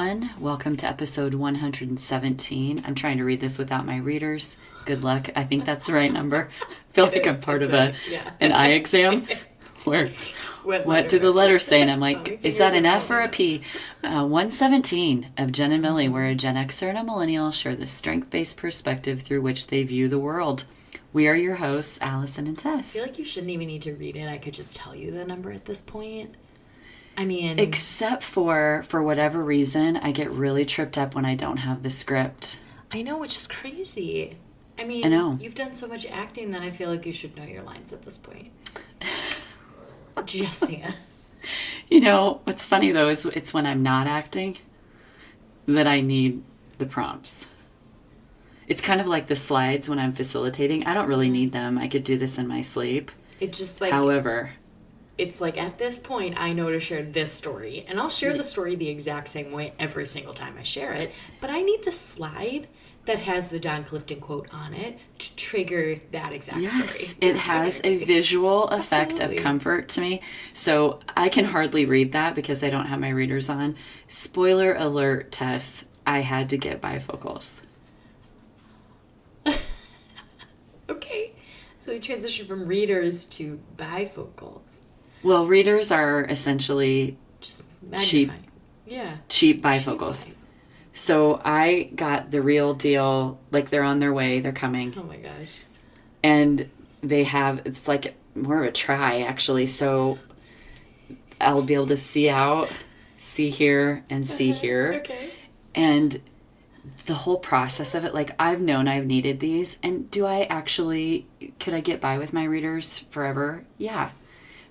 everyone. Welcome to episode 117. I'm trying to read this without my readers. Good luck. I think that's the right number. I feel like I'm part of an eye exam where what do the letters say? And I'm like, is that an F or a P? 117 of Genn and Millie, where a Gen Xer and a millennial share the strength-based perspective through which they view the world. We are your hosts, Allison and Tess. I feel like you shouldn't even need to read it. I could just tell you the number at this point. I mean... Except for whatever reason, I get really tripped up when I don't have the script. I know, which is crazy. I mean, I know. You've done so much acting that I feel like you should know your lines at this point. Just saying. You know, what's funny, though, is it's when I'm not acting that I need the prompts. It's kind of like the slides when I'm facilitating. I don't really need them. I could do this in my sleep. It's just like... However... It's like, at this point, I know to share this story. And I'll share the story the exact same way every single time I share it. But I need the slide that has the Don Clifton quote on it to trigger that exact story. Yes, it has a visual effect of comfort to me. So I can hardly read that because I don't have my readers on. Spoiler alert, Tess, I had to get bifocals. Okay. So we transitioned from readers to bifocals. Well, readers are essentially just cheap bifocals. So I got the real deal, like they're on their way, they're coming. Oh my gosh. And they have, it's like more of a try actually. So I'll be able to see out, see here, and see here. Okay. And the whole process of it, like I've known I've needed these. And could I get by with my readers forever? Yeah.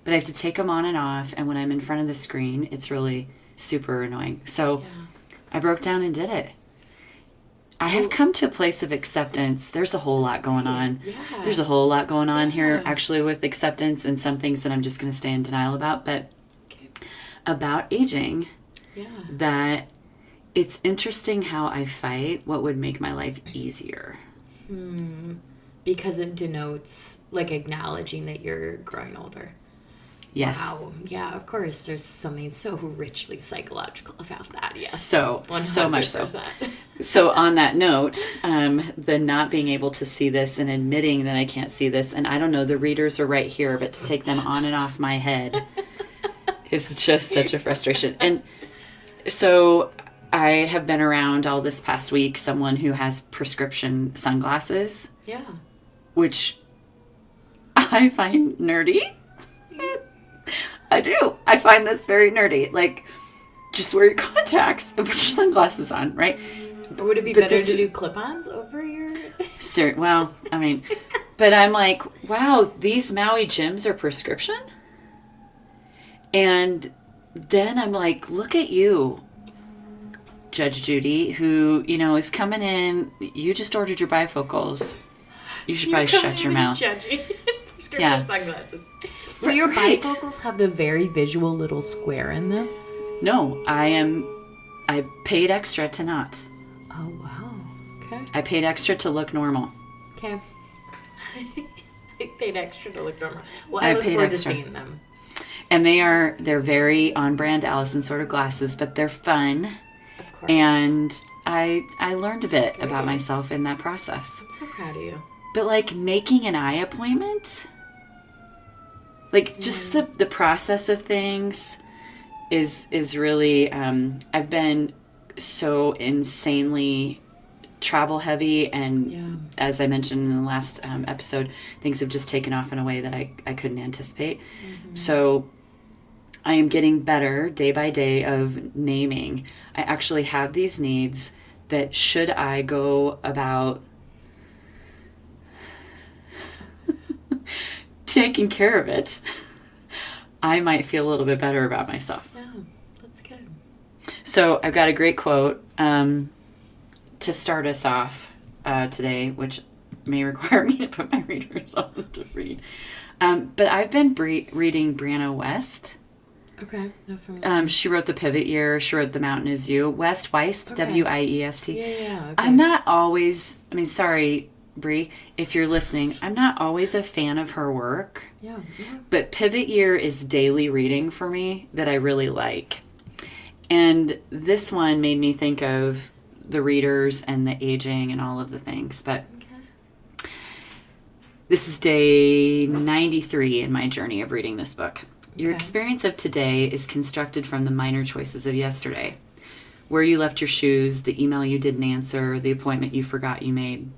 But I have to take them on and off, and when I'm in front of the screen, it's really super annoying. So I broke down and did it. I have come to a place of acceptance. There's a whole lot going on. Yeah. There's a whole lot going on here, actually, with acceptance and some things that I'm just going to stay in denial about. But about aging, that it's interesting how I fight what would make my life easier. Because it denotes, like, acknowledging that you're growing older. Yes. Wow. Yeah, of course. There's something so richly psychological about that. Yes. So much so. So on that note, the not being able to see this and admitting that I can't see this, and I don't know, the readers are right here, but to take them on and off my head is just such a frustration. And so I have been around all this past week someone who has prescription sunglasses. Yeah. Which I find nerdy. I do. I find this very nerdy. Like, just wear your contacts and put your sunglasses on, right? But would it be better to do clip-ons over your... Well, I mean, but I'm like, wow, these Maui gyms are prescription? And then I'm like, look at you, Judge Judy, who, is coming in. You just ordered your bifocals. You should probably shut your mouth. Prescription sunglasses. Do your bifocals have the very visual little square in them? No, I paid extra to not. Oh, wow. Okay. I paid extra to look normal. Okay. I paid extra to look normal. Well, I look forward to seeing them. And they're very on-brand Allison sort of glasses, but they're fun. Of course. And I learned a bit about myself in that process. I'm so proud of you. But like making an eye appointment, like just the process of things is really, I've been so insanely travel heavy, and as I mentioned in the last episode, things have just taken off in a way that I couldn't anticipate. So I am getting better day by day of naming. I actually have these needs that should I go about taking care of it, I might feel a little bit better about myself. Yeah, that's good. So I've got a great quote to start us off today, which may require me to put my readers on to read. But I've been reading Brianna West. Okay. No problem. She wrote The Pivot Year. She wrote The Mountain Is You. West, Weist, Wiest. Yeah. Okay. I'm not always, sorry, Brie, if you're listening, I'm not always a fan of her work. Yeah. But Pivot Year is daily reading for me that I really like. And this one made me think of the readers and the aging and all of the things. But this is day 93 in my journey of reading this book. Your experience of today is constructed from the minor choices of yesterday. Where you left your shoes, the email you didn't answer, the appointment you forgot you made.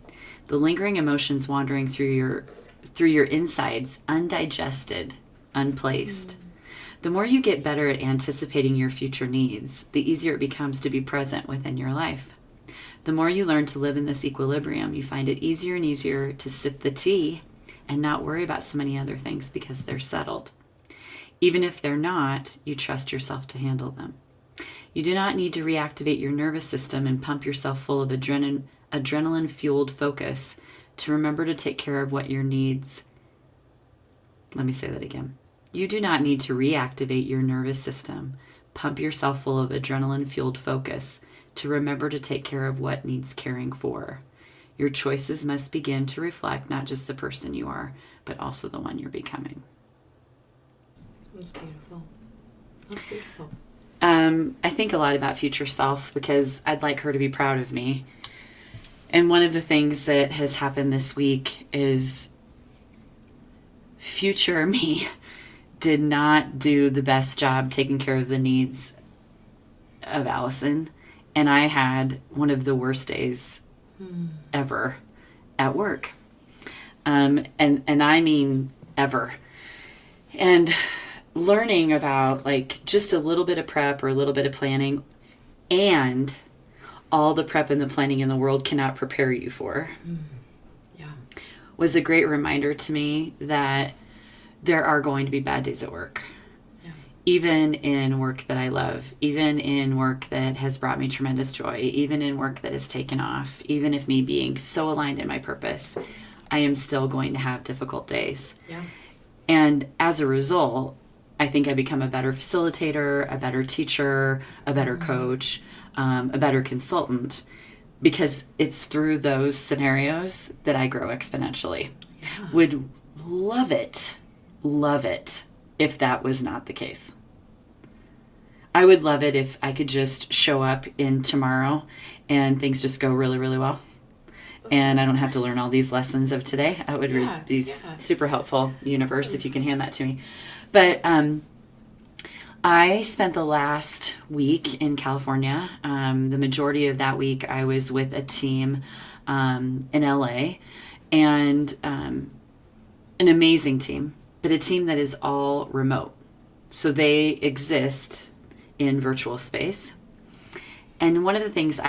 The lingering emotions wandering through your insides, undigested, unplaced. The more you get better at anticipating your future needs, the easier it becomes to be present within your life. The more you learn to live in this equilibrium, you find it easier and easier to sip the tea and not worry about so many other things because they're settled. Even if they're not, you trust yourself to handle them. You do not need to reactivate your nervous system and pump yourself full of adrenaline-fueled focus to remember to take care of what your needs. Let me say that again. You do not need to reactivate your nervous system, pump yourself full of adrenaline-fueled focus to remember to take care of what needs caring for. Your choices must begin to reflect not just the person you are, but also the one you're becoming. That's beautiful. That's beautiful. I think a lot about future self because I'd like her to be proud of me. And one of the things that has happened this week is future me did not do the best job taking care of the needs of Allison. And I had one of the worst days ever at work. And I mean ever. And learning about like just a little bit of prep or a little bit of planning and all the prep and the planning in the world cannot prepare you for was a great reminder to me that there are going to be bad days at work. Even in work that I love, even in work that has brought me tremendous joy, even in work that has taken off, even if me being so aligned in my purpose, I am still going to have difficult days. And as a result, I think I become a better facilitator, a better teacher, a better coach, a better consultant, because it's through those scenarios that I grow exponentially. Would love it if that was not the case. I would love it if I could just show up in tomorrow and things just go really, really well. And I don't have to learn all these lessons of today. I would be super helpful, universe, if you can hand that to me. But I spent the last week in California. The majority of that week I was with a team in LA, and an amazing team, but a team that is all remote. So they exist in virtual space. And one of the things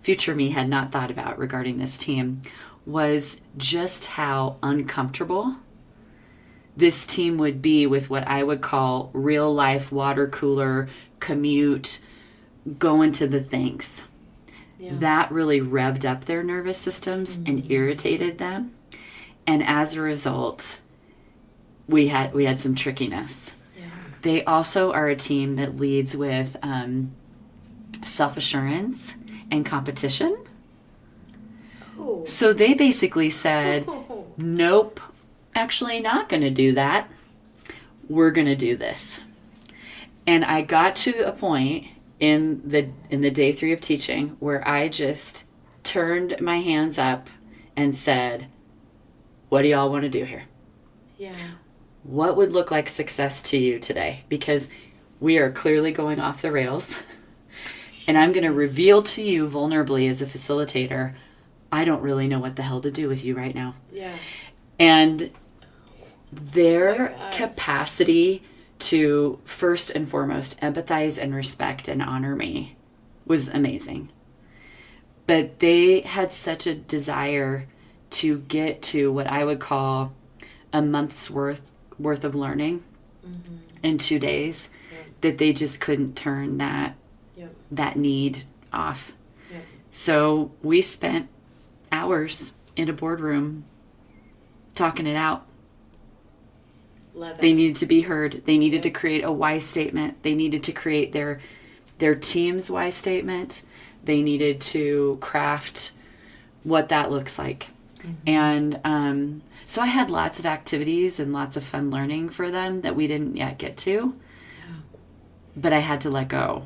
future me had not thought about regarding this team was just how uncomfortable this team would be with what I would call real life water cooler commute, going to the things. That really revved up their nervous systems and irritated them. And as a result, we had some trickiness. They also are a team that leads with self-assurance and competition. So they basically said, nope, actually not going to do that. We're going to do this. And I got to a point in the day 3 of teaching where I just turned my hands up and said, what do y'all want to do here? What would look like success to you today? Because we are clearly going off the rails. And I'm going to reveal to you vulnerably as a facilitator, I don't really know what the hell to do with you right now. And their capacity to first and foremost empathize and respect and honor me was amazing. But they had such a desire to get to what I would call a month's worth of learning in 2 days that they just couldn't turn that need off. So we spent hours in a boardroom talking it out. They needed to be heard. They needed to create a why statement. They needed to create their team's why statement. They needed to craft what that looks like. And so I had lots of activities and lots of fun learning for them that we didn't yet get to. but I had to let go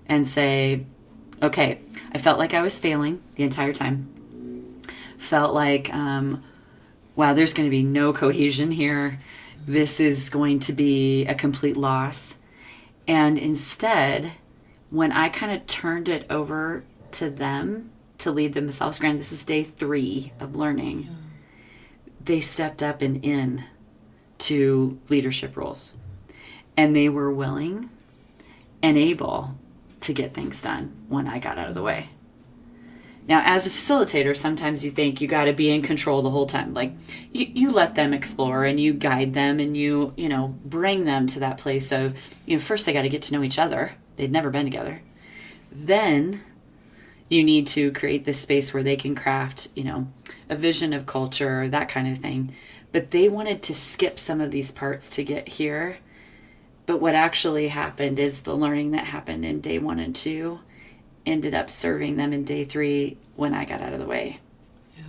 and say, okay, I felt like I was failing the entire time. Felt like, wow, there's going to be no cohesion here. This is going to be a complete loss. And instead, when I kind of turned it over to them to lead themselves, granted, this is day 3 of learning, they stepped up and in to leadership roles. And they were willing and able to get things done when I got out of the way. Now, as a facilitator, sometimes you think you got to be in control the whole time. Like, you let them explore and you guide them and you bring them to that place of, first they got to get to know each other. They'd never been together. Then you need to create this space where they can craft, a vision of culture, that kind of thing. But they wanted to skip some of these parts to get here. But what actually happened is the learning that happened in day 1 and 2 ended up serving them in day 3 when I got out of the way. Yeah.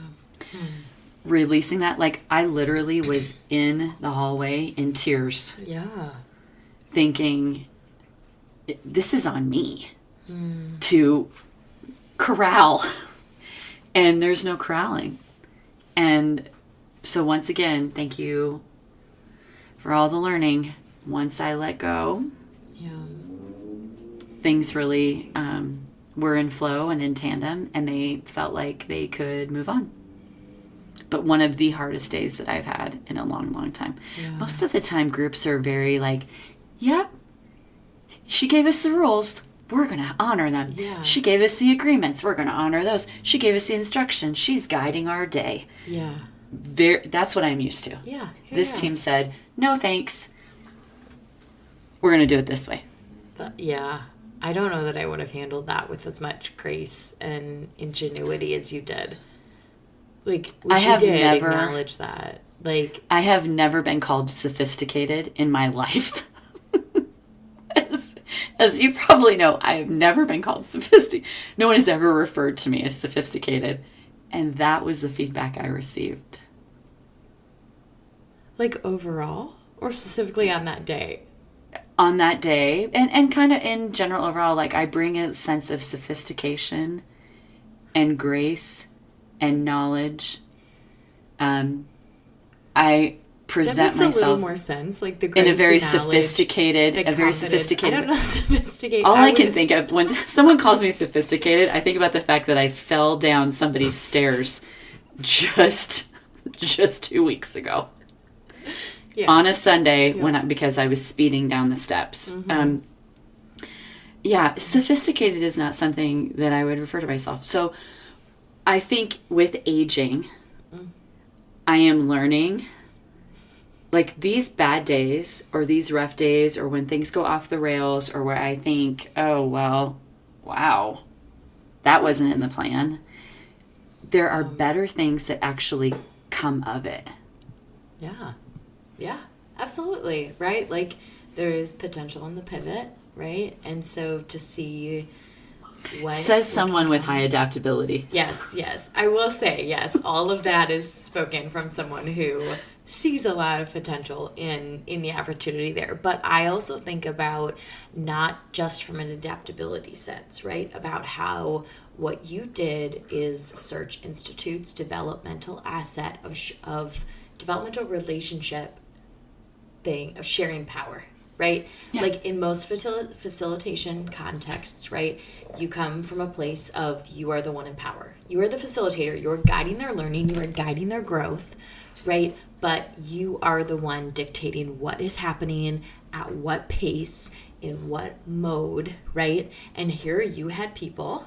Releasing that, like I literally was in the hallway in tears. Yeah. Thinking, this is on me to corral. And there's no corralling. And so once again, thank you for all the learning. Once I let go, things really were in flow and in tandem, and they felt like they could move on. But one of the hardest days that I've had in a long, long time. Yeah. Most of the time, groups are very like, yep, she gave us the rules. We're going to honor them. Yeah. She gave us the agreements. We're going to honor those. She gave us the instructions. She's guiding our day. Yeah. That's what I'm used to. Yeah. This team said, no thanks. We're going to do it this way. Yeah. I don't know that I would have handled that with as much grace and ingenuity as you did. Like, I have never acknowledge that. Like, I have never been called sophisticated in my life. As you probably know, I have never been called sophisticated. No one has ever referred to me as sophisticated. And that was the feedback I received. Like overall? Or specifically on that day? On that day. And kind of in general overall, like I bring a sense of sophistication and grace and knowledge. I present myself a little more sense, like the grace, in a very knowledge, sophisticated. I don't know, sophisticated. All I can think of when someone calls me sophisticated, I think about the fact that I fell down somebody's stairs just 2 weeks ago. Yeah. On a Sunday because I was speeding down the steps. Mm-hmm. Sophisticated is not something that I would refer to myself. So I think with aging, I am learning, like these bad days or these rough days or when things go off the rails or where I think, oh, well, wow, that wasn't in the plan. There are better things that actually come of it. Yeah. Yeah, absolutely. Right? Like there is potential in the pivot, right? And so to see what says someone with high adaptability. Yes. I will say, yes, all of that is spoken from someone who sees a lot of potential in the opportunity there. But I also think about not just from an adaptability sense, right? About how what you did is Search Institute's developmental asset of developmental relationship thing of sharing power, right? Yeah. Like in most facilitation contexts, right? You come from a place of you are the one in power. You are the facilitator. You're guiding their learning. You are guiding their growth, right? But you are the one dictating what is happening, at what pace, in what mode, right? And here you had people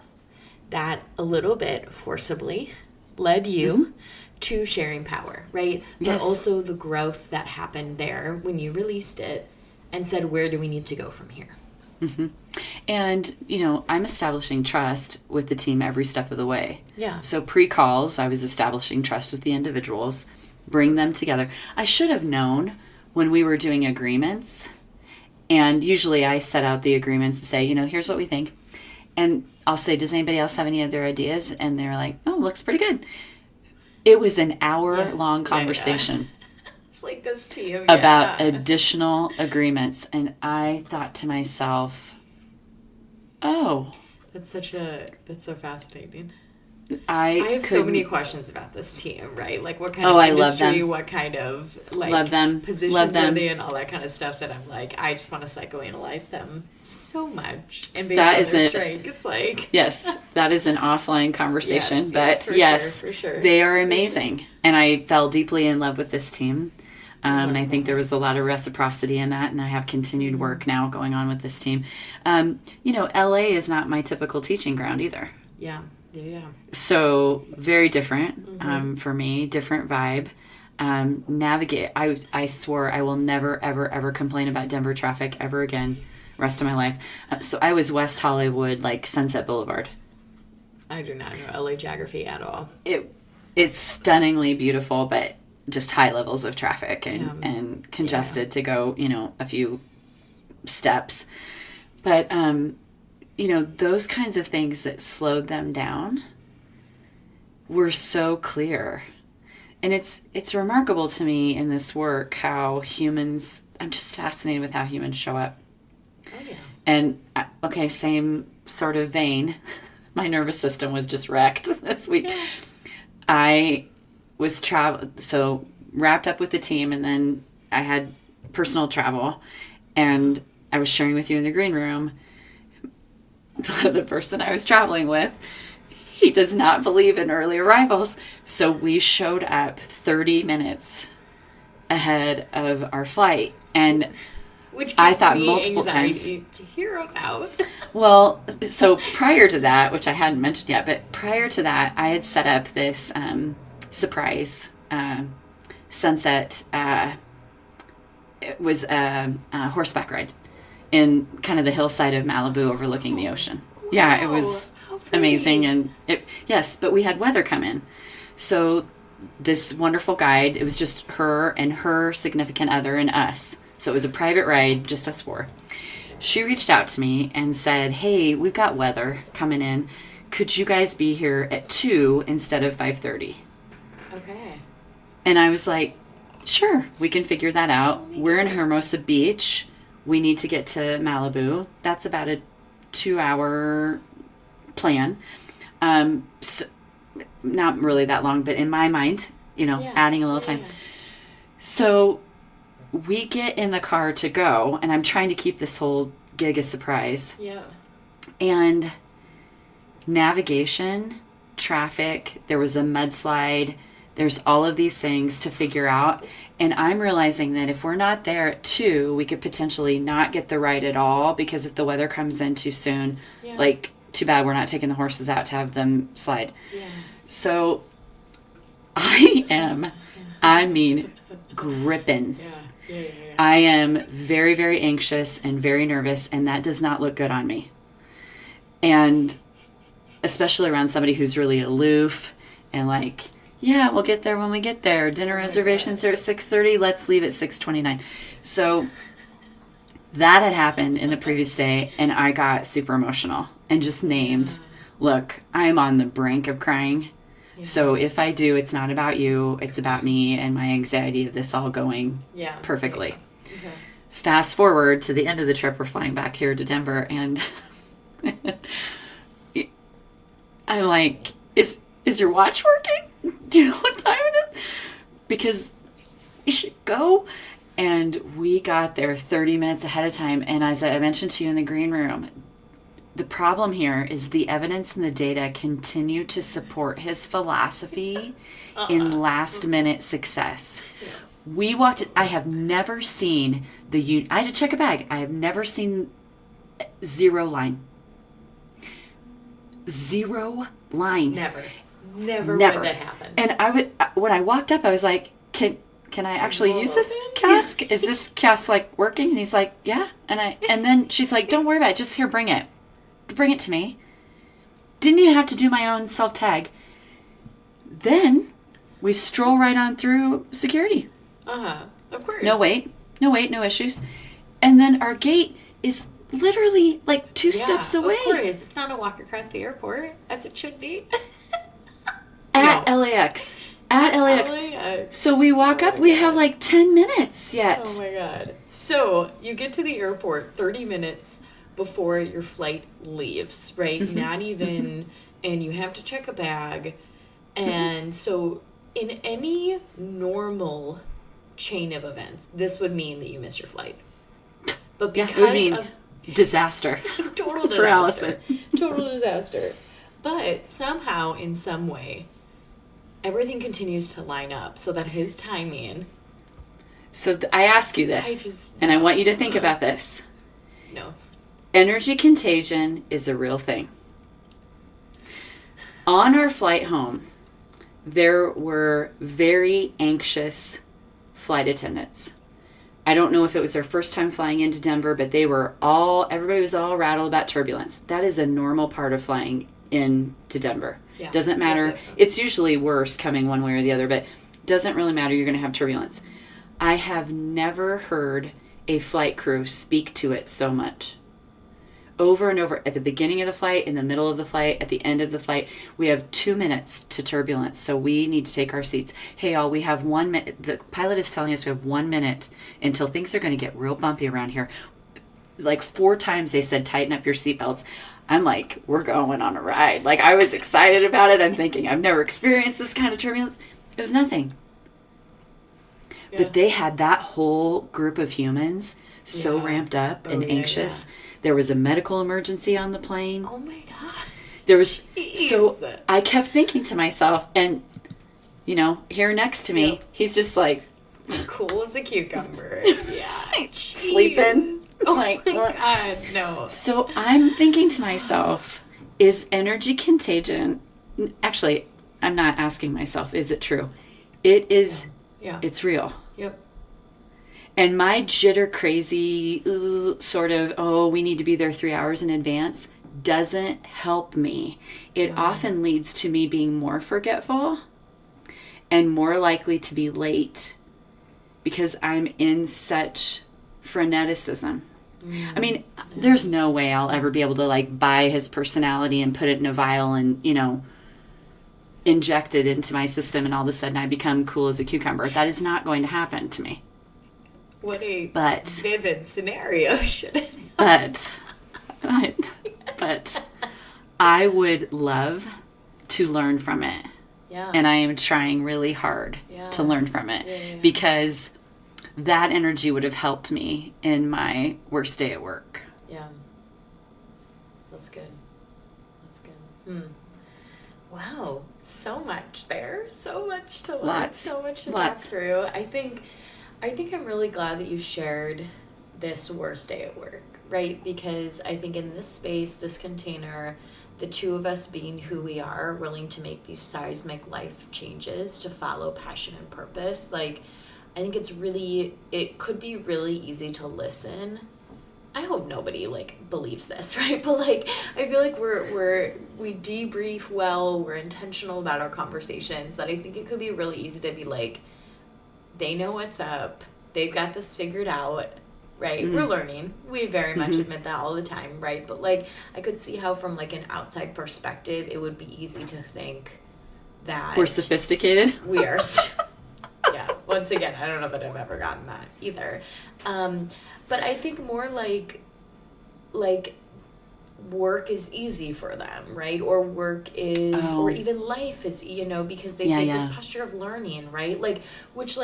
that a little bit forcibly led you to sharing power, right? But also the growth that happened there when you released it and said, where do we need to go from here? Mm-hmm. And, I'm establishing trust with the team every step of the way. Yeah. So pre-calls, I was establishing trust with the individuals, bring them together. I should have known when we were doing agreements, and usually I set out the agreements and say, here's what we think. And I'll say, does anybody else have any other ideas? And they're like, oh, looks pretty good. It was an hour-long conversation. It's like this team. About additional agreements. And I thought to myself, oh. That's so fascinating. I have so many questions about this team, right? Like what kind of I industry, what kind of like positions are they in, all that kind of stuff that I'm like, I just want to psychoanalyze them so much. And based that on their strengths, like yes, that is an offline conversation. For sure. They are amazing. And I fell deeply in love with this team. And I think there was a lot of reciprocity in that, and I have continued work now going on with this team. LA is not my typical teaching ground either. Yeah. So very different for me, different vibe. Navigate. I swore I will never, ever, ever complain about Denver traffic ever again, rest of my life. So I was West Hollywood, like Sunset Boulevard. I do not know LA geography at all. It's stunningly beautiful, but just high levels of traffic and congested to go, a few steps. But, those kinds of things that slowed them down were so clear. And it's remarkable to me in this work how humans, I'm just fascinated with how humans show up. Oh, yeah. And, same sort of vein. My nervous system was just wrecked this week. Yeah. I was wrapped up with the team, and then I had personal travel, and I was sharing with you in the green room. The person I was traveling with, he does not believe in early arrivals, so we showed up 30 minutes ahead of our flight, and which I thought multiple times to hear about. Well, so prior to that, which I hadn't mentioned yet, but prior to that, I had set up this surprise sunset. It was a horseback ride in kind of the hillside of Malibu overlooking the ocean. Wow. Yeah, it was amazing. And but we had weather come in. So this wonderful guide, it was just her and her significant other and us. So it was a private ride, just us four. She reached out to me and said, hey, we've got weather coming in. Could you guys be here at 2 instead of 5:30? Okay. And I was like, sure, we can figure that out. We're in Hermosa Beach. We need to get to Malibu. That's about a 2-hour plan. So not really that long, but in my mind, adding a little time. Yeah. So we get in the car to go, and I'm trying to keep this whole gig a surprise. Yeah. And navigation, traffic, there was a mudslide, there's all of these things to figure out. And I'm realizing that if we're not there at 2, we could potentially not get the ride at all, because if the weather comes in too soon, too bad we're not taking the horses out to have them slide. Yeah. So I mean, gripping. Yeah. I am very, very anxious and very nervous, and that does not look good on me. And especially around somebody who's really aloof and like, yeah, we'll get there when we get there. Dinner reservations are at 6:30. Let's leave at 6:29. So that had happened in the previous day, and I got super emotional and just named, look, I'm on the brink of crying. Yeah. So if I do, it's not about you. It's about me and my anxiety of this all going perfectly. Yeah. Okay. Fast forward to the end of the trip. We're flying back here to Denver, and I'm like, is your watch working? Do you know what time it is? Because you should go. And we got there 30 minutes ahead of time. And as I mentioned to you in the green room, the problem here is the evidence and the data continue to support his philosophy in last minute success. Yeah. We walked, I have never seen I had to check a bag. I have never seen 0 line. 0 line. Never would that happen. And when I walked up, I was like, can I actually use this kiosk? Is this kiosk like working? And he's like, yeah. And then she's like, don't worry about it. Just here, bring it. Bring it to me. Didn't even have to do my own self-tag. Then we stroll right on through security. Of course. No wait, no issues. And then our gate is literally like 2 steps away. Of course. It's not a walk across the airport, as it should be. At LAX. At LAX. Yeah. So we walk up, we have like 10 minutes yet. Oh my God. So you get to the airport 30 minutes before your flight leaves, right? Not even, and you have to check a bag. And so in any normal chain of events, this would mean that you miss your flight. But because of disaster. Total disaster. For Allison. Total disaster. But somehow, in some way, everything continues to line up so that his timing... So I ask you this, and I want you to think about this. No. Energy contagion is a real thing. On our flight home, there were very anxious flight attendants. I don't know if it was their first time flying into Denver, but everybody was all rattled about turbulence. That is a normal part of flying into Denver. Yeah. Doesn't matter. It's usually worse coming one way or the other, but doesn't really matter. You're going to have turbulence. I have never heard a flight crew speak to it so much. Over and over, at the beginning of the flight, in the middle of the flight, at the end of the flight, we have 2 minutes to turbulence, so we need to take our seats. Hey, all, we have 1 minute. The pilot is telling us we have 1 minute until things are going to get real bumpy around here. Like 4 times they said, tighten up your seatbelts. I'm like, we're going on a ride. Like, I was excited about it. I'm thinking, I've never experienced this kind of turbulence. It was nothing. Yeah. But they had that whole group of humans so ramped up and anxious. Yeah. There was a medical emergency on the plane. Oh my God. There was, so I kept thinking to myself, and, here next to me, he's just like. Cool as a cucumber. Yeah. Sleeping. Oh my God, no. So I'm thinking to myself, is energy contagion, actually, I'm not asking myself, is it true? It is, it's real. Yep. And my jitter crazy sort of, we need to be there 3 hours in advance doesn't help me. It often leads to me being more forgetful and more likely to be late because I'm in such freneticism. I mean, there's no way I'll ever be able to buy his personality and put it in a vial and, inject it into my system and all of a sudden I become cool as a cucumber. That is not going to happen to me. What a vivid scenario, should it? But I would love to learn from it. Yeah. And I am trying really hard to learn from it because that energy would have helped me in my worst day at work. Yeah. That's good. Wow. So much there. So much to learn. So much to talk through. I think I'm really glad that you shared this worst day at work, right? Because I think in this space, this container, the two of us being who we are, willing to make these seismic life changes to follow passion and purpose, I think it could be really easy to listen. I hope nobody believes this, right? But I feel like we debrief well, we're intentional about our conversations, that I think it could be really easy to be they know what's up, they've got this figured out, right? We're learning. We very much admit that all the time, right? But I could see how from an outside perspective, it would be easy to think that we're sophisticated. We are. Yeah. Once again, I don't know that I've ever gotten that either. But I think more like work is easy for them, right? Or work is, or even life is, because they take this posture of learning, right? Which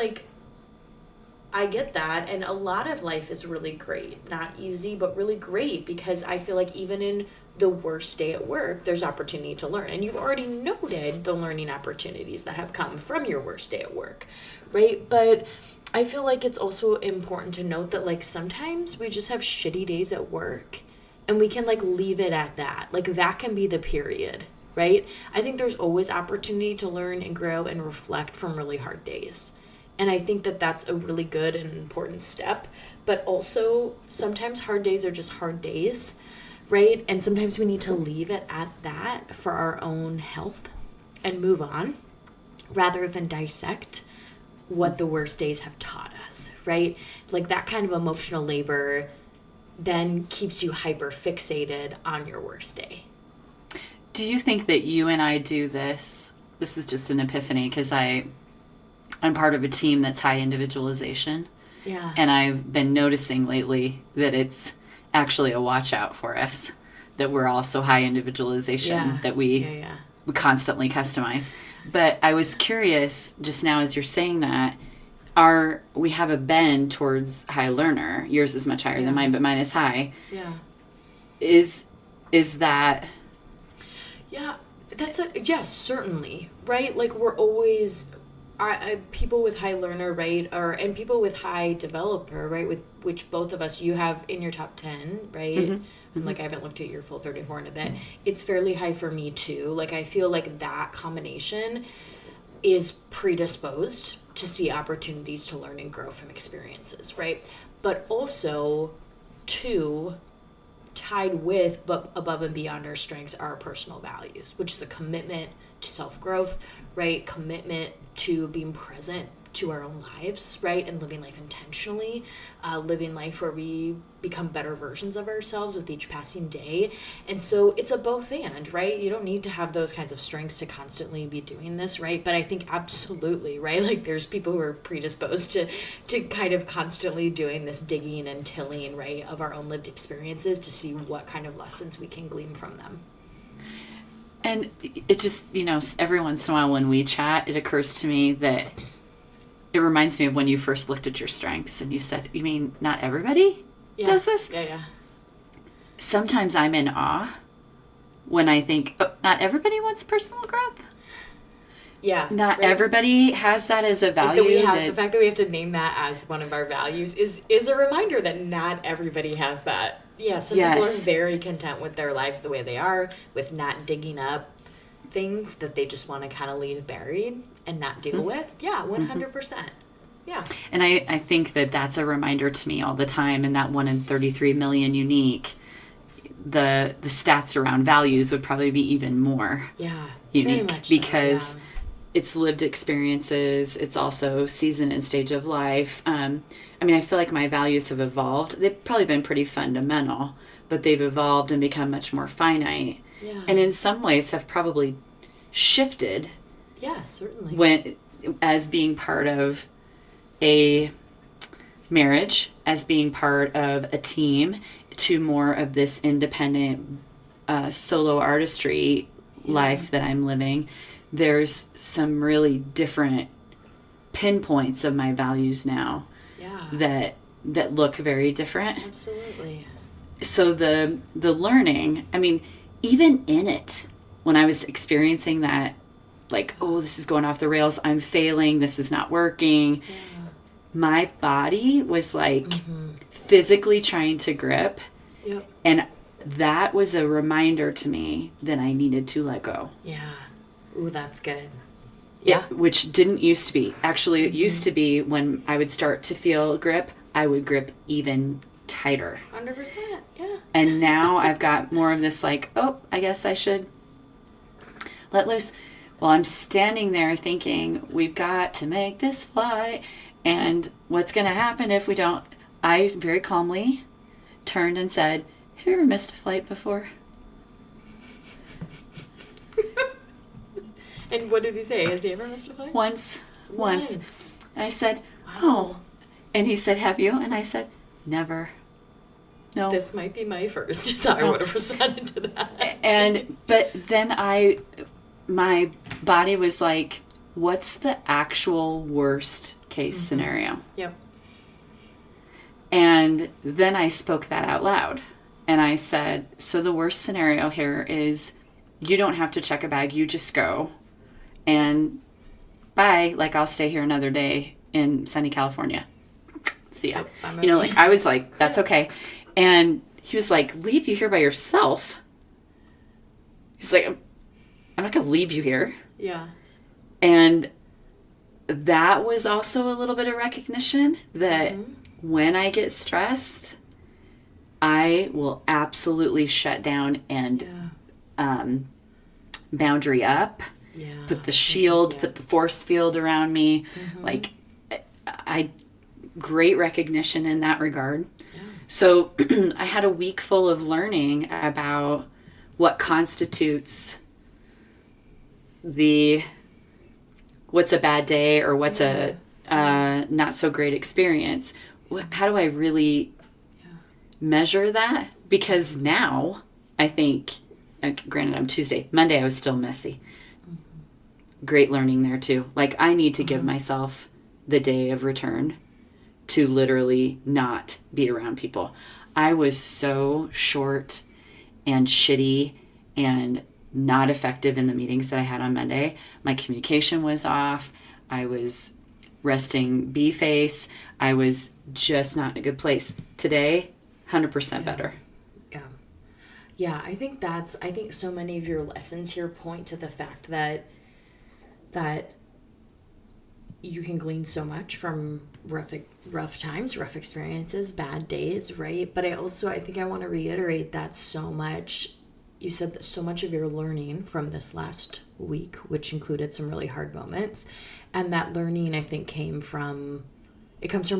I get that. And a lot of life is really great. Not easy, but really great, because I feel like even in the worst day at work, there's opportunity to learn. And you've already noted the learning opportunities that have come from your worst day at work, right? But I feel like it's also important to note that sometimes we just have shitty days at work and we can leave it at that. That can be the period, right? I think there's always opportunity to learn and grow and reflect from really hard days. And I think that that's a really good and important step. But also, sometimes hard days are just hard days, right? And sometimes we need to leave it at that for our own health and move on rather than dissect what the worst days have taught us, right? That kind of emotional labor then keeps you hyper fixated on your worst day. Do you think that you and I do this? This is just an epiphany because I I'm part of a team that's high individualization. Yeah. And I've been noticing lately that it's actually a watch out for us, that we're also high individualization, that we constantly customize. But I was curious just now as you're saying that, we have a bend towards high learner. Yours is much higher than mine, but mine is high. Yeah. Is that... Yeah, yes, certainly, right? Like, we're always... people with high learner, right, and people with high developer, right, with which both of us you have in your top 10, right? And like, I haven't looked at your full 34 in a bit. It's fairly high for me too. Like, I feel like that combination is predisposed to see opportunities to learn and grow from experiences, right? But also, too, tied with, but above and beyond our strengths, are our personal values, which is a commitment to self-growth, right? Commitment to being present to our own lives, right? And living life intentionally, living life where we become better versions of ourselves with each passing day. And so it's a both and, right? You don't need to have those kinds of strengths to constantly be doing this, right? But I think absolutely, right? Like, there's people who are predisposed to kind of constantly doing this digging and tilling, right, of our own lived experiences to see what kind of lessons we can glean from them. And it just, every once in a while when we chat, it occurs to me that it reminds me of when you first looked at your strengths and you said, you mean not everybody does this? Yeah. Sometimes I'm in awe when I think, not everybody wants personal growth. Yeah. Not everybody has that as a value. The fact that we have to name that as one of our values is a reminder that not everybody has that. Yeah, some people are very content with their lives the way they are, with not digging up things that they just want to kind of leave buried and not deal with. Yeah, 100%. Yeah. And I think that that's a reminder to me all the time, and that 1 in 33 million unique, the stats around values would probably be even more unique, very much because it's lived experiences. It's also season and stage of life. I feel like my values have evolved. They've probably been pretty fundamental, but they've evolved and become much more finite. Yeah. And in some ways have probably shifted. Yeah, certainly. As being part of a marriage, as being part of a team, to more of this independent solo artistry life that I'm living. There's some really different pinpoints of my values now that look very different. Absolutely. So the learning, even in it, when I was experiencing that, like, oh, this is going off the rails, I'm failing, this is not working, my body was like physically trying to grip. Yep. And that was a reminder to me that I needed to let go. Yeah. Ooh, that's good. Yeah. Which didn't used to be. Actually, it used to be when I would start to feel grip, I would grip even tighter. 100%. Yeah. And now I've got more of this like, oh, I guess I should let loose. Well, I'm standing there thinking, we've got to make this fly. And what's going to happen if we don't? I very calmly turned and said, have you ever missed a flight before? And what did he say? Has he ever missed a flight? Once. I said, oh. And he said, have you? And I said, never. No. This might be my first. So I would have responded to that. But then my body was like, what's the actual worst case scenario? Yep. And then I spoke that out loud. And I said, so the worst scenario here is you don't have to check a bag. You just go. And bye. Like, I'll stay here another day in sunny California. See ya. I was like, that's okay. And he was like, leave you here by yourself? He's like, I'm not going to leave you here. Yeah. And that was also a little bit of recognition that when I get stressed, I will absolutely shut down and boundary up, put the shield, put the force field around me. Like, great recognition in that regard. Yeah. So I had a week full of learning about what constitutes the what's a bad day or what's a not so great experience. How do I really measure that? Because now I think, granted I'm Tuesday, Monday I was still messy. Great learning there too. Like I need to give myself the day of return to literally not be around people. I was so short and shitty and not effective in the meetings that I had on Monday. My communication was off. I was resting B-face. I was just not in a good place. Today, 100% better. Yeah, I think so many of your lessons here point to the fact that you can glean so much from rough times, rough experiences, bad days, right? But I think I want to reiterate that you said that so much of your learning from this last week, which included some really hard moments, and that learning I think comes from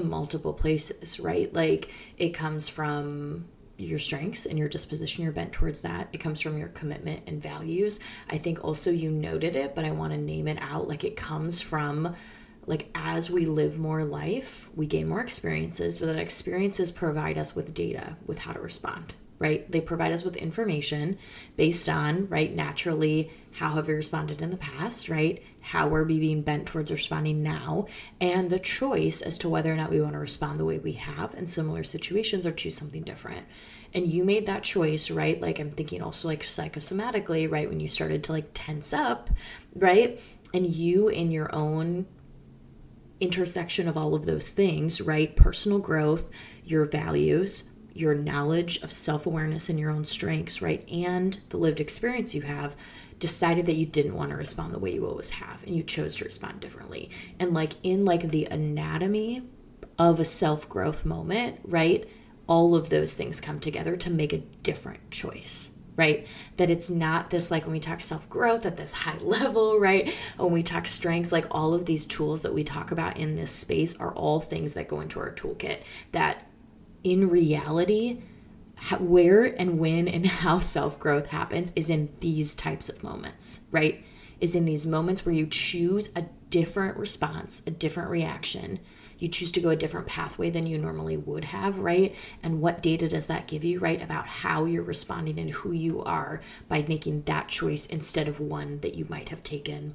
multiple places, right? Like it comes from your strengths and your disposition, you're bent towards that. It comes from your commitment and values. I think also you noted it, but I want to name it out. Like it comes from, like, as we live more life, we gain more experiences, but that experiences provide us with data with how to respond, right? They provide us with information based on, right, naturally, how have we responded in the past, right? How are we being bent towards responding now? And the choice as to whether or not we want to respond the way we have in similar situations or choose something different. And you made that choice, right? Like I'm thinking also like psychosomatically, right? When you started to like tense up, right? And you in your own intersection of all of those things, right? Personal growth, your values, your knowledge of self-awareness and your own strengths, right? And the lived experience you have, decided that you didn't want to respond the way you always have, and you chose to respond differently. And like in like the anatomy of a self-growth moment, right? All of those things come together to make a different choice, right? That it's not this, like when we talk self-growth at this high level, right? When we talk strengths, like all of these tools that we talk about in this space are all things that go into our toolkit that in reality, where and when and how self-growth happens is in these types of moments, right? Is in these moments where you choose a different response, a different reaction. You choose to go a different pathway than you normally would have, right? And what data does that give you, right? About how you're responding and who you are by making that choice instead of one that you might have taken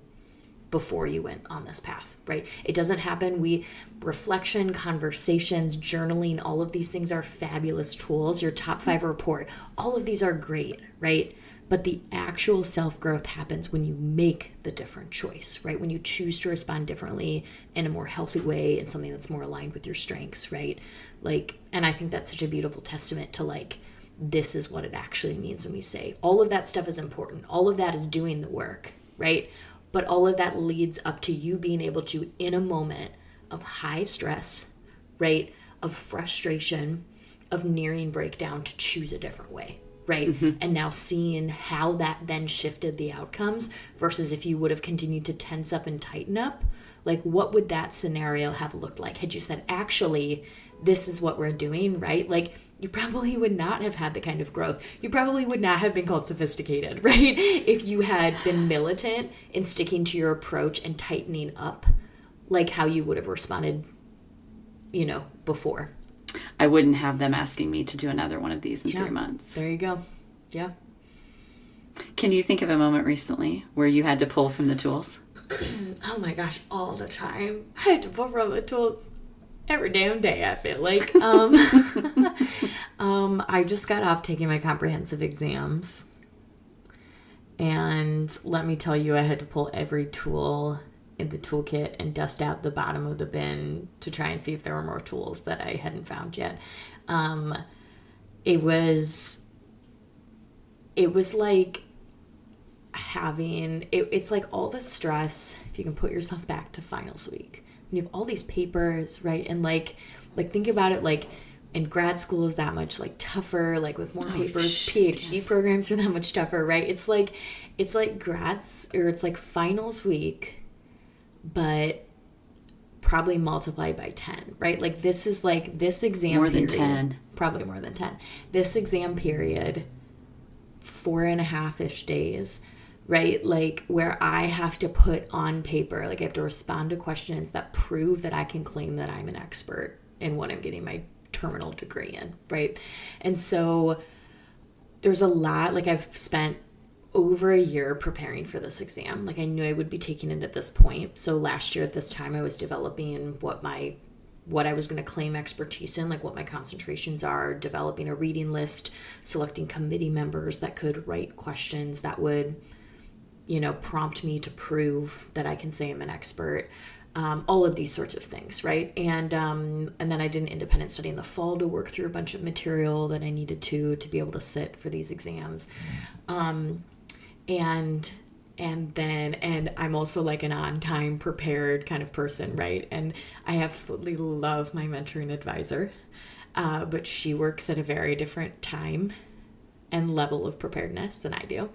before you went on this path, right? It doesn't happen. Reflection, conversations, journaling, all of these things are fabulous tools. Your top 5 report, all of these are great, right? But the actual self-growth happens when you make the different choice, right? When you choose to respond differently in a more healthy way and something that's more aligned with your strengths, right? Like, and I think that's such a beautiful testament to like, this is what it actually means when we say all of that stuff is important. All of that is doing the work, right? But all of that leads up to you being able to, in a moment of high stress, right? Of frustration, of nearing breakdown, to choose a different way. Right. Mm-hmm. And now seeing how that then shifted the outcomes versus if you would have continued to tense up and tighten up, like what would that scenario have looked like? Had you said, actually, this is what we're doing, right? Like you probably would not have had the kind of growth. You probably would not have been called sophisticated, right? If you had been militant in sticking to your approach and tightening up like how you would have responded, before. I wouldn't have them asking me to do another one of these in 3 months. There you go. Yeah. Can you think of a moment recently where you had to pull from the tools? Oh my gosh, all the time. I had to pull from the tools every damn day, I feel like. I just got off taking my comprehensive exams. And let me tell you, I had to pull every tool in the toolkit and dust out the bottom of the bin to try and see if there were more tools that I hadn't found yet. It was like it's like all the stress, if you can put yourself back to finals week, when you have all these papers, right? And like think about it, like in grad school is that much like tougher, like with more papers. PhD programs are that much tougher, right? It's like grads, or it's like finals week, but probably multiplied by 10, right? Like this is like this exam more period, than 10, probably more than 10. This exam period, 4.5-ish days, right? Like where I have to put on paper, like I have to respond to questions that prove that I can claim that I'm an expert in what I'm getting my terminal degree in, right? And so there's a lot, like I've spent over a year preparing for this exam. Like I knew I would be taking it at this point. So last year at this time, I was developing what I was going to claim expertise in, like what my concentrations are, developing a reading list, selecting committee members that could write questions that would, prompt me to prove that I can say I'm an expert. All of these sorts of things, right? And then I did an independent study in the fall to work through a bunch of material that I needed to be able to sit for these exams. And I'm also like an on-time prepared kind of person, right? And I absolutely love my mentoring advisor, but she works at a very different time and level of preparedness than I do.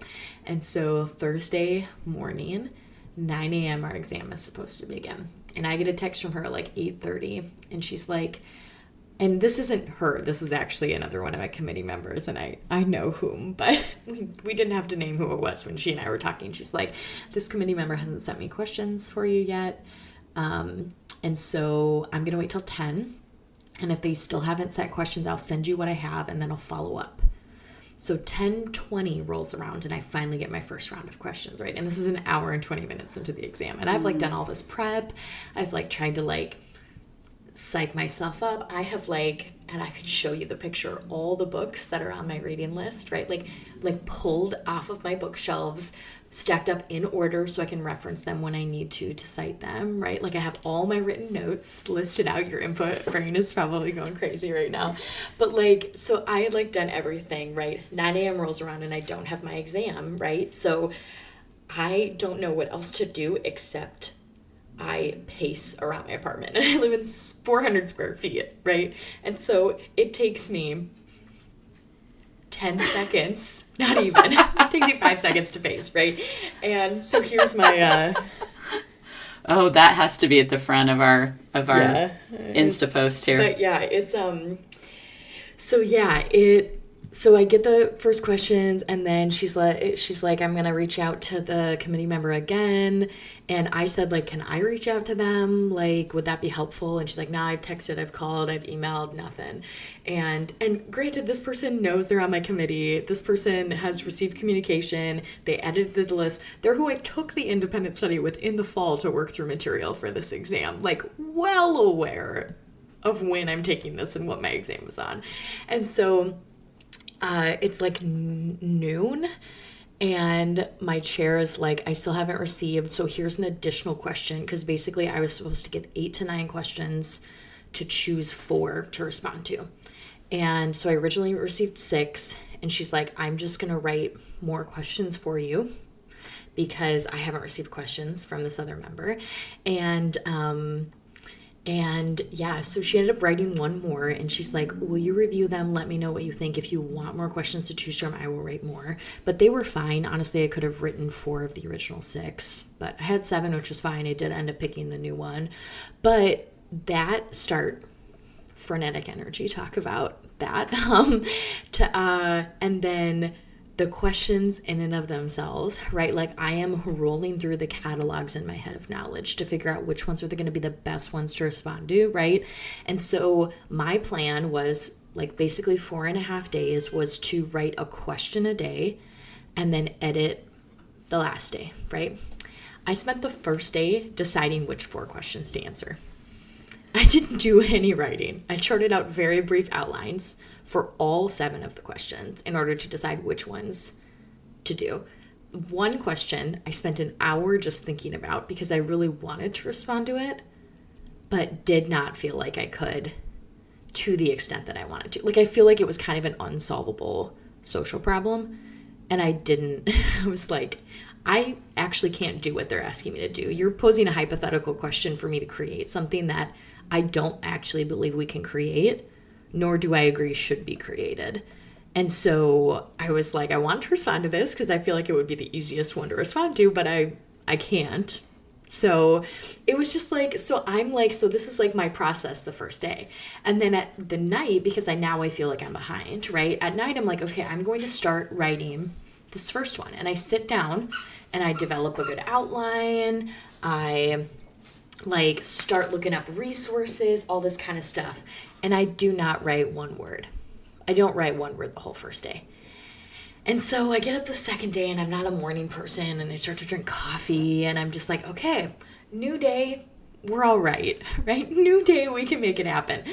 And so Thursday morning, 9 a.m. our exam is supposed to begin. And I get a text from her at like 8:30, and she's like, and this isn't her, this is actually another one of my committee members, and I know whom, but we didn't have to name who it was when she and I were talking. She's like, this committee member hasn't sent me questions for you yet, and so I'm going to wait till 10, and if they still haven't sent questions, I'll send you what I have, and then I'll follow up. So 10:20 rolls around, and I finally get my first round of questions, right? And this is an hour and 20 minutes into the exam, and I've like done all this prep. I've like tried to like psych myself up. I have like, and I could show you the picture, all the books that are on my reading list, right? Like pulled off of my bookshelves, stacked up in order so I can reference them when I need to cite them, right? Like I have all my written notes listed out. Your input brain is probably going crazy right now. But like, so I had like done everything, right? 9 a.m. rolls around and I don't have my exam, right? So I don't know what else to do except I pace around my apartment. I live in 400 square feet, right? And so it takes me 10 seconds, not even. It takes me 5 seconds to pace, right? And so here's my... Oh, that has to be at the front of our Insta post here. But yeah, it's... So I get the first questions, and then she's like, I'm going to reach out to the committee member again. And I said, like, can I reach out to them? Like, would that be helpful? And she's like, nah, I've texted, I've called, I've emailed, nothing. And granted, this person knows they're on my committee. This person has received communication. They edited the list. They're who I took the independent study with in the fall to work through material for this exam. Like, well aware of when I'm taking this and what my exam is on. And so... it's like noon, and my chair is like, I still haven't received, so here's an additional question, because basically I was supposed to get 8 to 9 questions to choose 4 to respond to. And so I originally received 6, and she's like, I'm just going to write more questions for you because I haven't received questions from this other member. And yeah, so she ended up writing one more, and she's like, will you review them? Let me know what you think. If you want more questions to choose from, I will write more. But they were fine. Honestly, I could have written 4 of the original 6, but I had 7, which was fine. I did end up picking the new one. But that frenetic energy, talk about that. And then the questions in and of themselves, right? Like I am rolling through the catalogs in my head of knowledge to figure out which ones are going to be the best ones to respond to, right? And so my plan was like basically 4.5 days was to write a question a day and then edit the last day, right? I spent the first day deciding which 4 questions to answer. I didn't do any writing. I charted out very brief outlines for all 7 of the questions in order to decide which ones to do. One question I spent an hour just thinking about because I really wanted to respond to it, but did not feel like I could to the extent that I wanted to. Like I feel like it was kind of an unsolvable social problem, and I was like, I actually can't do what they're asking me to do. You're posing a hypothetical question for me to create something that I don't actually believe we can create, nor do I agree should be created. And so I was like, I want to respond to this because I feel like it would be the easiest one to respond to, but I can't. So it was just like, so I'm like, so this is like my process the first day. And then at the night, because I feel like I'm behind, right? At night, I'm like, okay, I'm going to start writing this first one. And I sit down and I develop a good outline. I like start looking up resources, all this kind of stuff. And I do not write one word. I don't write one word the whole first day. And so I get up the second day and I'm not a morning person and I start to drink coffee and I'm just like, okay, new day, we're all right? New day, we can make it happen.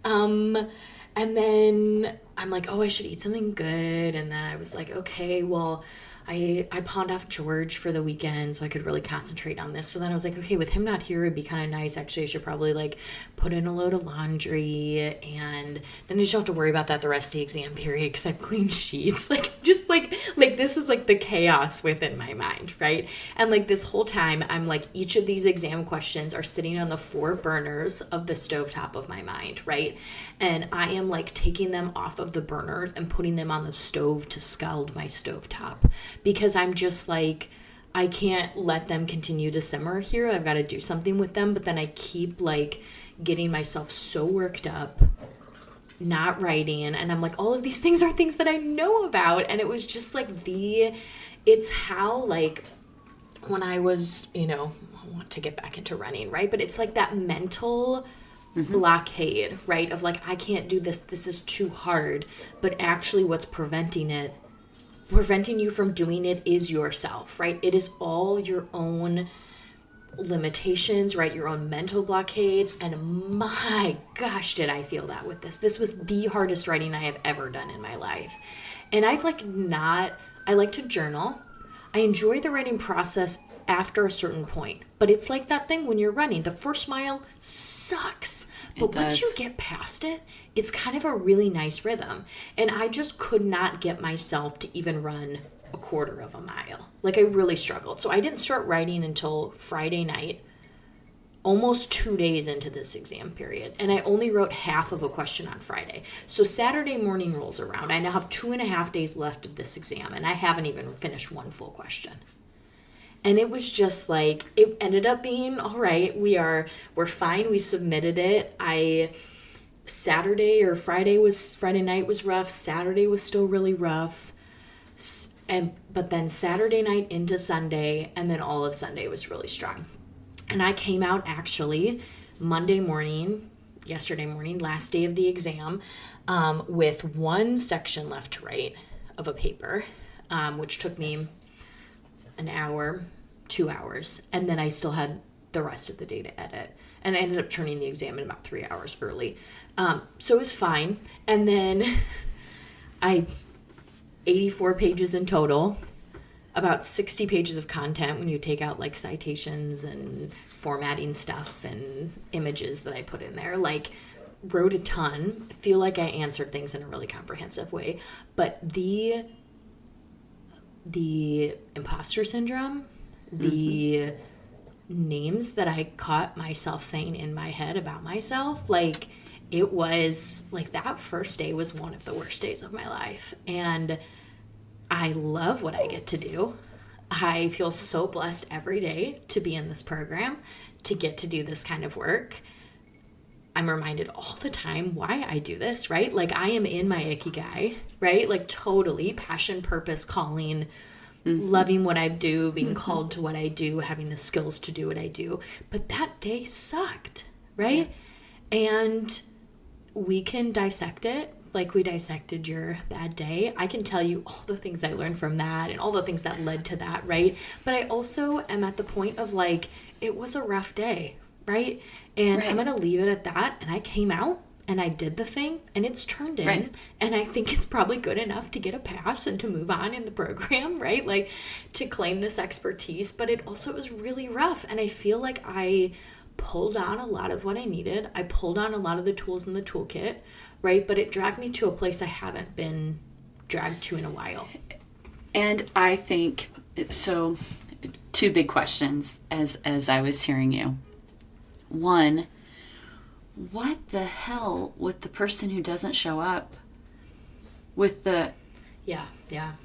And then I'm like, oh, I should eat something good. And then I was like, okay, well, I pawned off George for the weekend so I could really concentrate on this. So then I was like, okay, with him not here, it'd be kind of nice. Actually, I should probably like put in a load of laundry and then you just don't have to worry about that the rest of the exam period because I've cleaned sheets. Like, just like this is like the chaos within my mind, right? And like this whole time, I'm like, each of these exam questions are sitting on the 4 burners of the stovetop of my mind, right? And I am like taking them off of the burners and putting them on the stove to scald my stovetop. Because I'm just like, I can't let them continue to simmer here. I've got to do something with them. But then I keep like getting myself so worked up, not writing. And I'm like, all of these things are things that I know about. And it was just like it's how like when I was, I want to get back into running, right? But it's like that mental blockade, right? Of like, I can't do this. This is too hard. But actually what's preventing you from doing it is yourself, right? It is all your own limitations, right? Your own mental blockades. And my gosh, did I feel that with this. This was the hardest writing I have ever done in my life. And I like to journal. I enjoy the writing process after a certain point. But it's like that thing when you're running. The first mile sucks. But once you get past it, it's kind of a really nice rhythm. And I just could not get myself to even run a quarter of a mile. Like I really struggled. So I didn't start writing until Friday night, almost 2 days into this exam period. And I only wrote half of a question on Friday. So Saturday morning rolls around. I now have 2.5 days left of this exam. And I haven't even finished one full question. And it was just like, it ended up being all right. We're fine. We submitted it. Friday night was rough. Saturday was still really rough. But then Saturday night into Sunday, and then all of Sunday was really strong. And I came out actually yesterday morning, last day of the exam, with one section left to write of a paper, which took me an hour, 2 hours, and then I still had the rest of the day to edit. And I ended up turning the exam in about 3 hours early. So it was fine. And then 84 pages in total, about 60 pages of content when you take out like citations and formatting stuff and images that I put in there. Like, wrote a ton. I feel like I answered things in a really comprehensive way. But the imposter syndrome, the names that I caught myself saying in my head about myself, like, it was like that first day was one of the worst days of my life. And I love what I get to do. I feel so blessed every day to be in this program, to get to do this kind of work. I'm reminded all the time why I do this, right? Like, I am in my ikigai, right? Like, totally passion, purpose, calling, loving what I do, being called to what I do, having the skills to do what I do. But that day sucked, right? Yeah. And we can dissect it like we dissected your bad day. I can tell you all the things I learned from that and all the things that led to that, right? But I also am at the point of like, it was a rough day, right? And I'm going to leave it at that. And I came out and I did the thing and it's turned in. Right. And I think it's probably good enough to get a pass and to move on in the program, right? Like, to claim this expertise. But it also was really rough. And I feel like I pulled on a lot of what I needed. I pulled on a lot of the tools in the toolkit, right? But it dragged me to a place I haven't been dragged to in a while. And I think, so 2 big questions as I was hearing you. One, what the hell with the person who doesn't show up? With the... Yeah.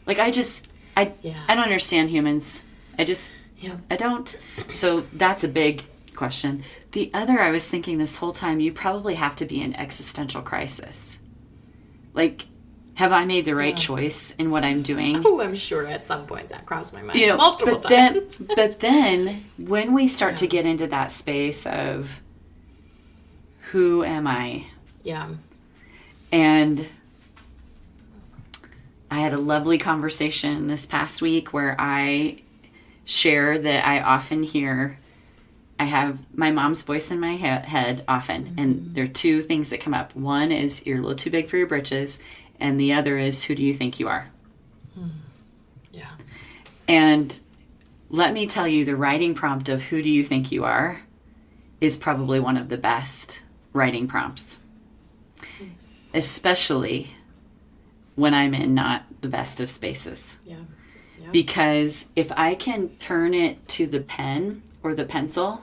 Like, I don't understand humans. I don't. So that's a big question. The other, I was thinking this whole time, you probably have to be in existential crisis. Like, Have I made the right choice in what I'm doing? Oh, I'm sure at some point that crossed my mind, You know, multiple times. But then when we start to get into that space of who am I? Yeah. And I had a lovely conversation this past week where I share that I often hear, I have my mom's voice in my head often. And there are two things that come up. One is, you're a little too big for your britches. And the other is, who do you think you are? Yeah. And let me tell you, the writing prompt of who do you think you are is probably one of the best writing prompts. Especially when I'm in not the best of spaces. Yeah. Yeah. Because if I can turn it to the pen or the pencil,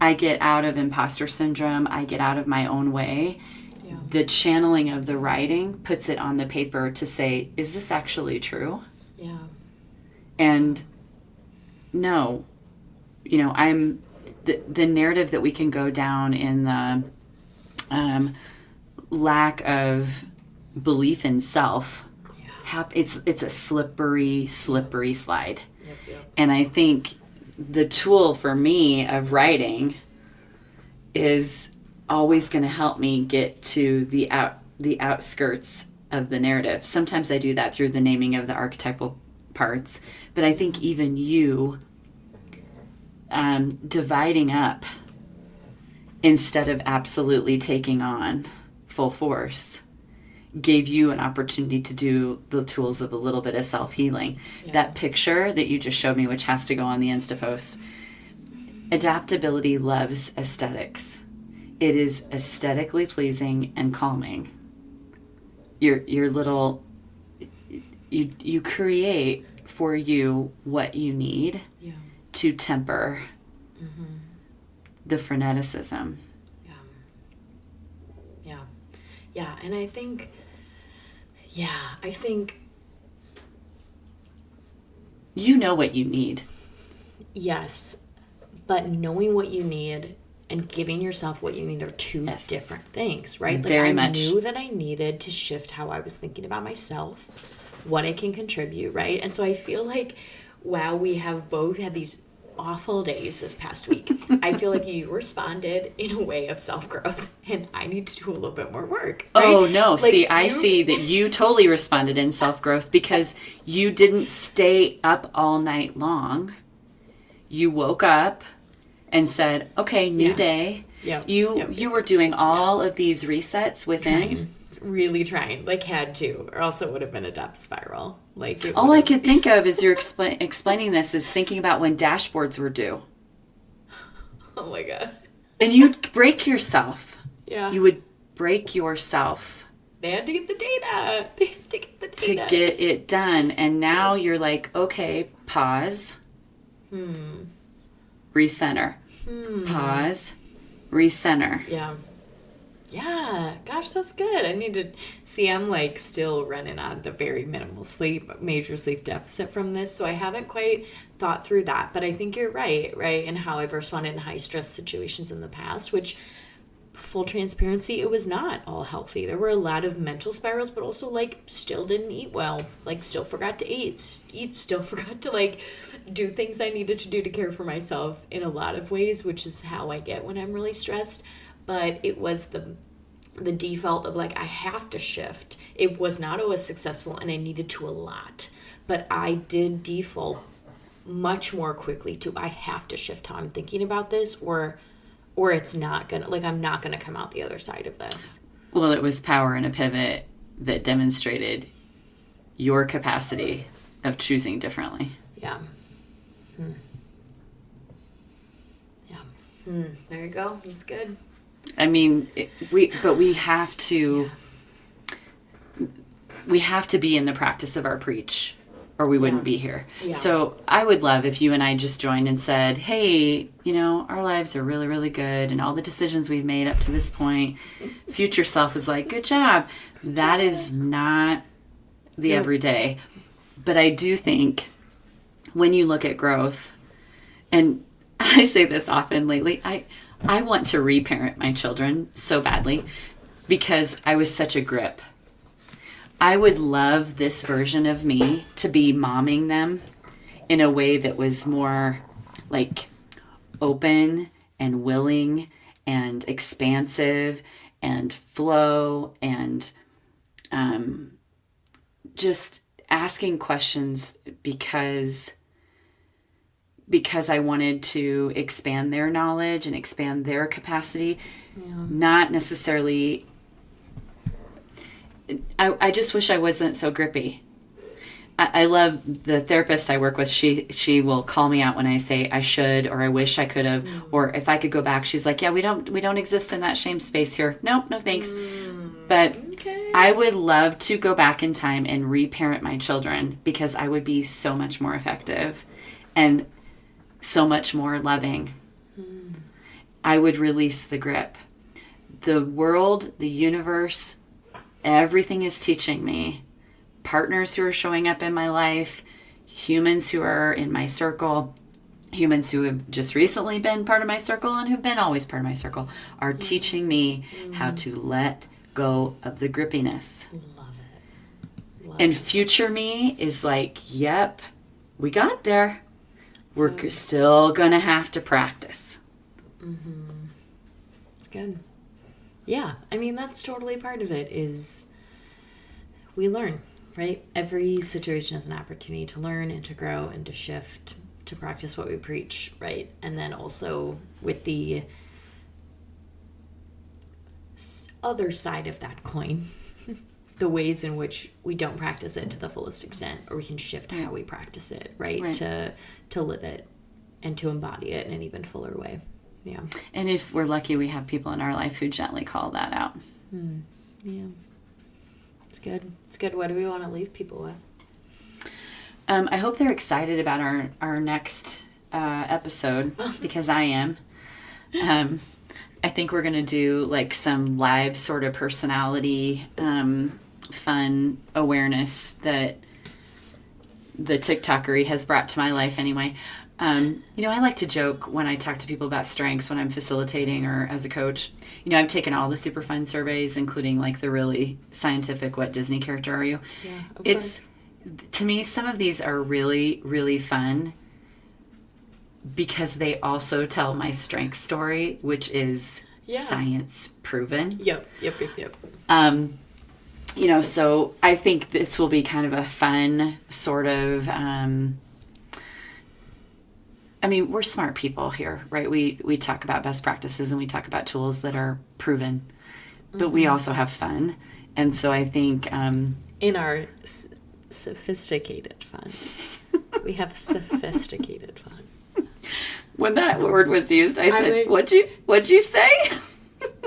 I get out of imposter syndrome. I get out of my own way. Yeah. The channeling of the writing puts it on the paper to say, is this actually true? Yeah. And no, I'm the narrative that we can go down in the lack of belief in self. Yeah. It's a slippery slide. Yep. And I think the tool for me of writing is always going to help me get to the outskirts of the narrative. Sometimes I do that through the naming of the archetypal parts, but I think even you dividing up instead of absolutely taking on full force gave you an opportunity to do the tools of a little bit of self-healing. Yeah. That picture that you just showed me, which has to go on the Insta post, adaptability loves aesthetics. It is aesthetically pleasing and calming. Your little, you create for you what you need to temper the freneticism. Yeah, and I think you know what you need. Yes, but knowing what you need and giving yourself what you need are two different things, right? Very much. I knew that I needed to shift how I was thinking about myself, what I can contribute, right? And so I feel like, wow, we have both had these awful days this past week. I feel like you responded in a way of self-growth, and I need to do a little bit more work. Right? Oh, no. Like I see that you totally responded in self-growth because you didn't stay up all night long. You woke up and said, okay, new day. Yeah. You were doing all of these resets within. Really trying, had to, or else it would have been a death spiral. All I could think of as you're explaining this is thinking about when dashboards were due. Oh my God. And you'd break yourself. Yeah. You would break yourself. They had to get the data. To get it done. And now you're like, okay, pause. Recenter. Pause. Recenter. Yeah. Yeah, gosh, that's good. I need to see. I'm still running on the very minimal sleep, major sleep deficit from this, so I haven't quite thought through that. But I think you're right, and how I've responded in high stress situations in the past, which, full transparency, it was not all healthy. There were a lot of mental spirals, but also still didn't eat well, still forgot to eat, still forgot to do things I needed to do to care for myself in a lot of ways, which is how I get when I'm really stressed. But it was the default of I have to shift. It was not always successful, and I needed to a lot. But I did default much more quickly to I have to shift how I'm thinking about this, or it's not gonna I'm not gonna come out the other side of this. Well, it was power in a pivot that demonstrated your capacity of choosing differently. Yeah. Yeah. There you go. That's good. I mean, we have to be in the practice of our preach, or we wouldn't be here. Yeah. So I would love if you and I just joined and said, hey, our lives are really, really good, and all the decisions we've made up to this point, future self is good job. That is not the everyday. But I do think when you look at growth, and I say this often lately, I want to reparent my children so badly because I was such a grip. I would love this version of me to be momming them in a way that was more like open and willing and expansive and flow and just asking questions because I wanted to expand their knowledge and expand their capacity, not necessarily. I just wish I wasn't so grippy. I love the therapist I work with. She will call me out when I say I should or I wish I could have, or if I could go back. She's like, yeah, we don't exist in that shame space here. Nope, no thanks. But okay. I would love to go back in time and reparent my children because I would be so much more effective and so much more loving. I would release the grip. The world, the universe, everything is teaching me. Partners who are showing up in my life, humans who are in my circle, humans who have just recently been part of my circle and who've been always part of my circle are teaching me how to let go of the grippiness. Love it. And future me is like, yep, we got there. We're still going to have to practice. It's good. Yeah, I mean, that's totally part of it is we learn, right? Every situation is an opportunity to learn and to grow and to shift, to practice what we preach, right? And then also with the other side of that coin, the ways in which we don't practice it to the fullest extent, or we can shift how we practice it, right? To live it and to embody it in an even fuller way. Yeah. And if we're lucky, we have people in our life who gently call that out. Yeah. It's good. It's good. What do we want to leave people with? I hope they're excited about our next episode because I am. I think we're going to do like some live sort of personality fun awareness that the TikTokery has brought to my life anyway. I like to joke when I talk to people about strengths when I'm facilitating or as a coach. I've taken all the super fun surveys, including like the really scientific, what Disney character are you? Yeah, of course. To me, some of these are really, really fun because they also tell my strength story, which is science proven. Yep. So I think this will be kind of a fun sort of, we're smart people here, right? We talk about best practices and we talk about tools that are proven, but we also have fun. And so I think... in our sophisticated fun. We have sophisticated fun. When that word was used, I said, what'd you say?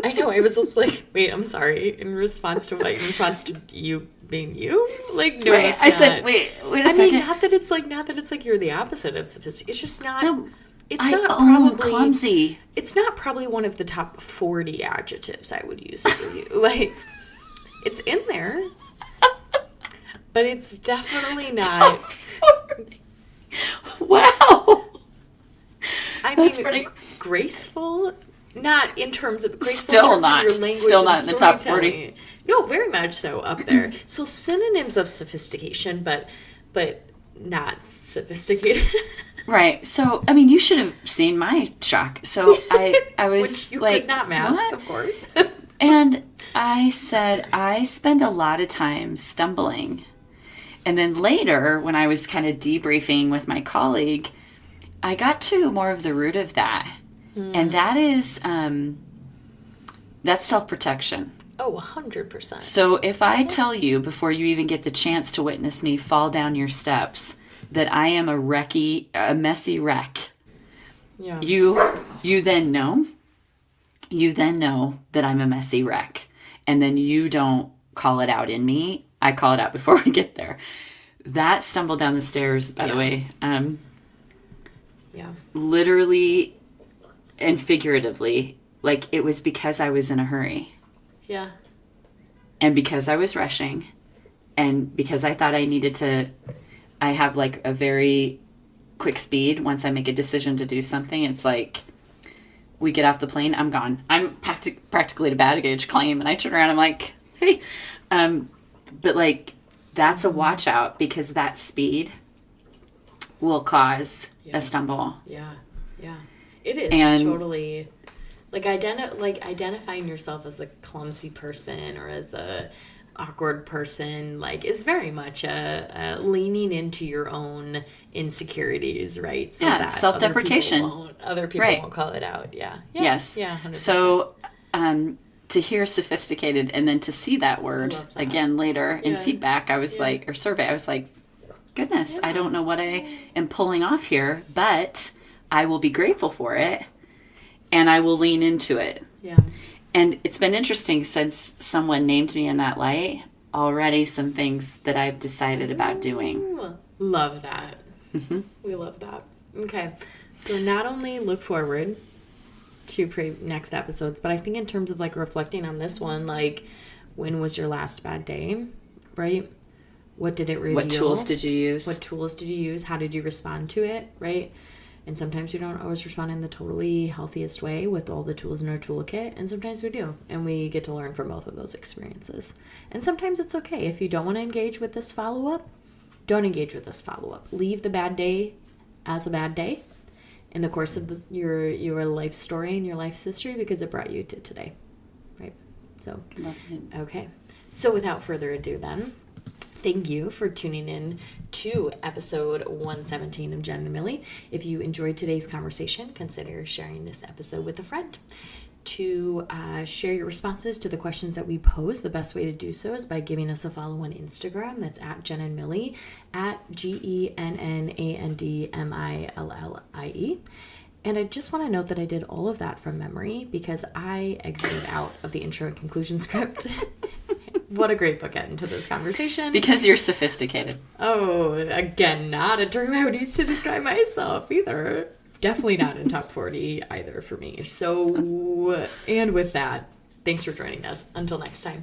I know, I was just like, wait, I'm sorry. In response to what? In response to you being you? Like, no, wait, it's not. Said, wait a second. I mean, not that it's like you're the opposite of sophisticated. It's just not. No, it's not probably clumsy. It's not probably one of the top 40 adjectives I would use for you. Like, it's in there, but it's definitely not. Top 40. Wow. That's pretty graceful. Not in terms of graceful. Still in terms not. Of your language Still not in the top 40. No, very much so up there. So synonyms of sophistication, but not sophisticated. Right. So you should have seen my shock. So I was which you like, could not mask, what? of course. And I said I spend a lot of time stumbling, and then later when I was kind of debriefing with my colleague, I got to more of the root of that. And that is, that's self-protection. Oh, 100%. So if I tell you before you even get the chance to witness me fall down your steps that I am a messy wreck, you then know that I'm a messy wreck. And then you don't call it out in me. I call it out before we get there. That stumbled down the stairs, by the way. Literally and figuratively, like it was because I was in a hurry. Yeah. And because I was rushing, and because I thought I have like a very quick speed. Once I make a decision to do something, it's like we get off the plane, I'm gone. I'm practically at a baggage claim, and I turn around, I'm like, hey, But like, that's a watch out, because that speed will cause a stumble. Yeah. Yeah. It is. And it's totally like identifying yourself as a clumsy person or as a awkward person, like, is very much a leaning into your own insecurities, right? So that self-deprecation. Other people won't call it out. Yeah. Yes. Yeah. 100%. So, to hear sophisticated and then to see that word again later in feedback, I was like, or survey, I was like, goodness, I don't know what I am pulling off here, but I will be grateful for it and I will lean into it. Yeah. And it's been interesting since someone named me in that light, already some things that I've decided about doing. Ooh, love that. Mm-hmm. We love that. Okay. So not only look forward to next episodes, but I think in terms of like reflecting on this one, like, when was your last bad day, right? What did it reveal? What tools did you use? What tools did you use? How did you respond to it, right? And sometimes we don't always respond in the totally healthiest way with all the tools in our toolkit, and sometimes we do. And we get to learn from both of those experiences. And sometimes it's okay. If you don't want to engage with this follow-up, don't engage with this follow-up. Leave the bad day as a bad day in the course of your life story and your life's history, because it brought you to today, right? So, okay. So without further ado then, thank you for tuning in to episode 117 of Genn and Millie. If you enjoyed today's conversation, consider sharing this episode with a friend. To share your responses to the questions that we pose, the best way to do so is by giving us a follow on Instagram. That's at Genn and Millie, at GENNANDMILLIE. And I just want to note that I did all of that from memory because I exited out of the intro and conclusion script. What a great bookend to this conversation. Because you're sophisticated. Oh, again, not a term I would use to describe myself either. Definitely not in top 40 either for me. So, and with that, thanks for joining us. Until next time.